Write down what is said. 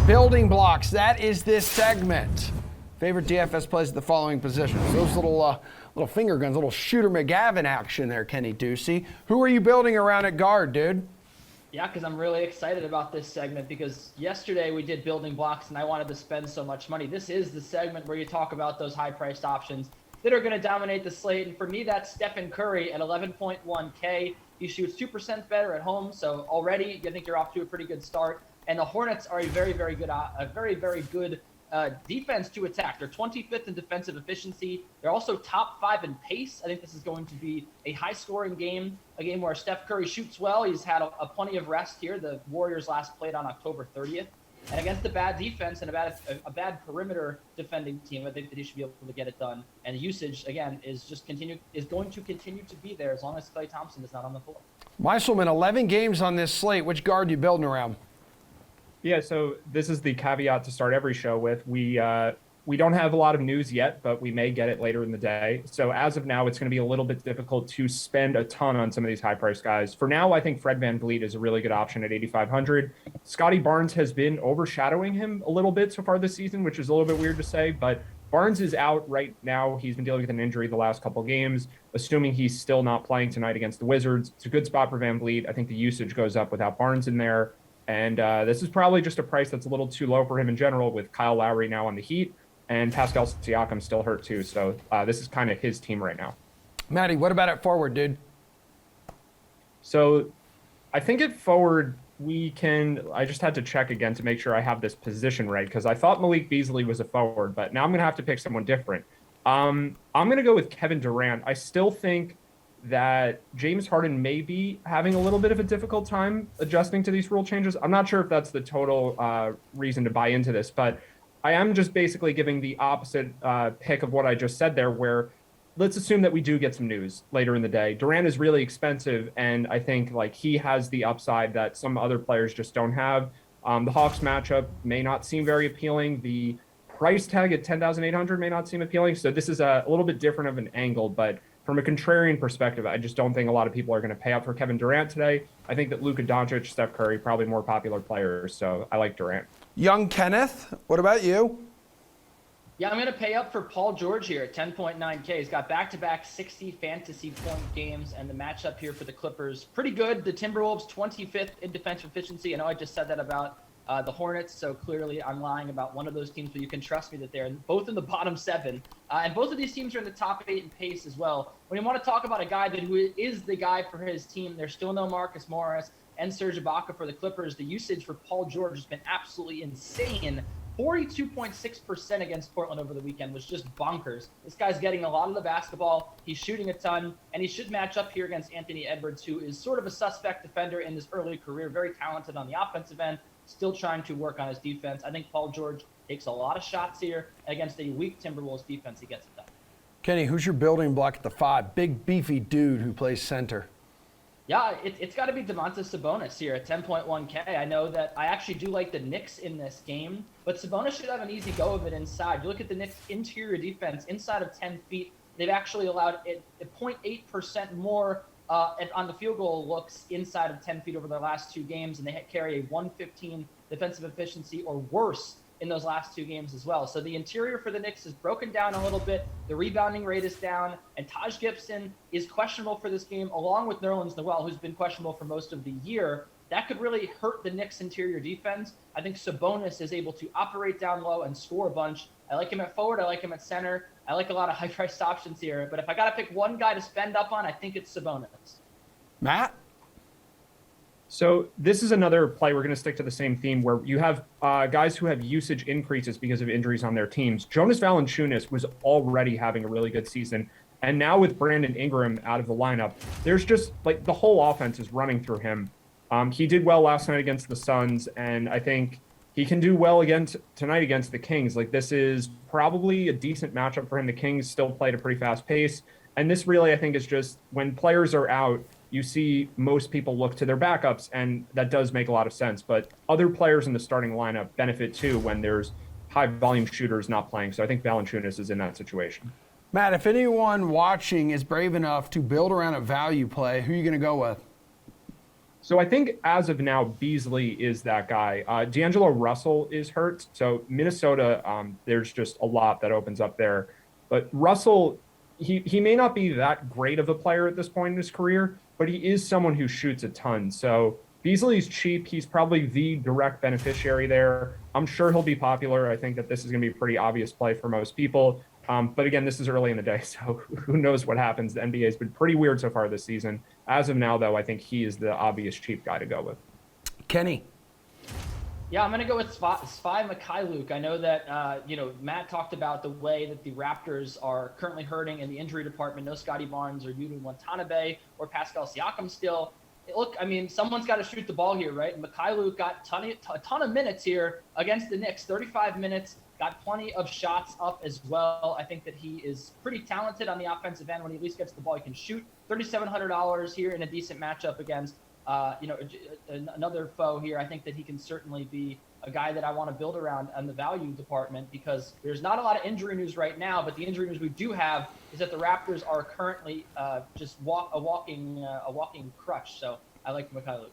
Building blocks, that is this segment. Favorite DFS plays at the following positions. Those little finger guns, little Shooter McGavin action there, Kenny Ducey. Who are you building around at guard, dude? Yeah, because I'm really excited about this segment because yesterday we did building blocks and I wanted to spend so much money. This is the segment where you talk about those high-priced options that are going to dominate the slate. And for me, that's Stephen Curry at 11.1K. He shoots 2% better at home, so already I think you're off to a pretty good start. And the Hornets are a very, very good defense to attack. They're 25th in defensive efficiency. They're also top 5 in pace. I think this is going to be a high-scoring game, a game where Steph Curry shoots well. He's had a plenty of rest here. The Warriors last played on October 30th. And against a bad defense and a bad perimeter defending team, I think that he should be able to get it done. And the usage, again, is going to continue to be there as long as Klay Thompson is not on the floor. Meiselman, 11 games on this slate. Which guard are you building around? Yeah, so this is the caveat to start every show with. We don't have a lot of news yet, but we may get it later in the day. So as of now, it's going to be a little bit difficult to spend a ton on some of these high-priced guys. For now, I think Fred VanVleet is a really good option at 8,500. Scotty Barnes has been overshadowing him a little bit so far this season, which is a little bit weird to say, but Barnes is out right now. He's been dealing with an injury the last couple games. Assuming he's still not playing tonight against the Wizards, it's a good spot for VanVleet. I think the usage goes up without Barnes in there. And this is probably just a price that's a little too low for him in general, with Kyle Lowry now on the Heat and Pascal Siakam still hurt too. So this is kind of his team right now. Matty, what about at forward, dude? So I think at forward, I just had to check again to make sure I have this position right, because I thought Malik Beasley was a forward, but now I'm going to have to pick someone different. I'm going to go with Kevin Durant. I still think that James Harden may be having a little bit of a difficult time adjusting to these rule changes. I'm not sure if that's the total reason to buy into this, but I am just basically giving the opposite pick of what I just said there, where let's assume that we do get some news later in the day. Durant is really expensive, and I think he has the upside that some other players just don't have. The Hawks matchup may not seem very appealing. The price tag at 10,800 may not seem appealing. So this is a little bit different of an angle, but from a contrarian perspective, I just don't think a lot of people are going to pay up for Kevin Durant today. I think that Luka Doncic, Steph Curry, probably more popular players, so I like Durant. Young Kenneth, what about you? Yeah, I'm going to pay up for Paul George here at 10.9K. He's got back-to-back 60 fantasy point games, and the matchup here for the Clippers, pretty good. The Timberwolves, 25th in defensive efficiency. I know I just said that about the Hornets, so clearly I'm lying about one of those teams, but you can trust me that they're both in the bottom 7. And both of these teams are in the top 8 in pace as well. When you want to talk about a guy who is the guy for his team, there's still no Marcus Morris and Serge Ibaka for the Clippers. The usage for Paul George has been absolutely insane. 42.6% against Portland over the weekend was just bonkers. This guy's getting a lot of the basketball. He's shooting a ton, and he should match up here against Anthony Edwards, who is sort of a suspect defender in his early career, very talented on the offensive end, still trying to work on his defense. I think Paul George takes a lot of shots here. Against a weak Timberwolves defense, he gets it done. Kenny, who's your building block at the 5? Big, beefy dude who plays center. Yeah, it's got to be Domantas Sabonis here at 10.1K. I know that I actually do like the Knicks in this game, but Sabonis should have an easy go of it inside. You look at the Knicks' interior defense inside of 10 feet. They've actually allowed 0.8% more on the field goal looks inside of 10 feet over their last 2 games, and they carry a 115 defensive efficiency or worse in those last 2 games as well. So the interior for the Knicks is broken down a little bit. The rebounding rate is down, and Taj Gibson is questionable for this game, along with Nerlens Noel, who's been questionable for most of the year. That could really hurt the Knicks' interior defense. I think Sabonis is able to operate down low and score a bunch. I like him at forward. I like him at center. I like a lot of high-priced options here. But if I got to pick one guy to spend up on, I think it's Sabonis. Matt? So this is another play. We're going to stick to the same theme where you have guys who have usage increases because of injuries on their teams. Jonas Valanciunas was already having a really good season. And now with Brandon Ingram out of the lineup, there's just the whole offense is running through him. He did well last night against the Suns, and I think he can do well again tonight against the Kings. This is probably a decent matchup for him. The Kings still play at a pretty fast pace. And this really, I think, is just when players are out, you see most people look to their backups, and that does make a lot of sense. But other players in the starting lineup benefit too when there's high-volume shooters not playing. So I think Valanciunas is in that situation. Matt, if anyone watching is brave enough to build around a value play, who are you going to go with? So I think as of now, Beasley is that guy. D'Angelo Russell is hurt. So Minnesota, there's just a lot that opens up there. But Russell, he may not be that great of a player at this point in his career, but he is someone who shoots a ton. So Beasley's cheap. He's probably the direct beneficiary there. I'm sure he'll be popular. I think that this is going to be a pretty obvious play for most people. But again, this is early in the day, so who knows what happens. The NBA has been pretty weird so far this season. As of now, though, I think he is the obvious cheap guy to go with. Kenny. Yeah, I'm going to go with Svi Mykhailiuk. I know that, Matt talked about the way that the Raptors are currently hurting in the injury department. No Scotty Barnes or Yuta Watanabe or Pascal Siakam still. Look, I mean, someone's got to shoot the ball here, right? Mykhailiuk got a ton of minutes here against the Knicks, 35 minutes, got plenty of shots up as well. I think that he is pretty talented on the offensive end. When he at least gets the ball, he can shoot. $3,700 here in a decent matchup against, another foe here. I think that he can certainly be a guy that I want to build around on the value department because there's not a lot of injury news right now, but the injury news we do have is that the Raptors are currently just a walking crutch. So I like Mykhailiuk.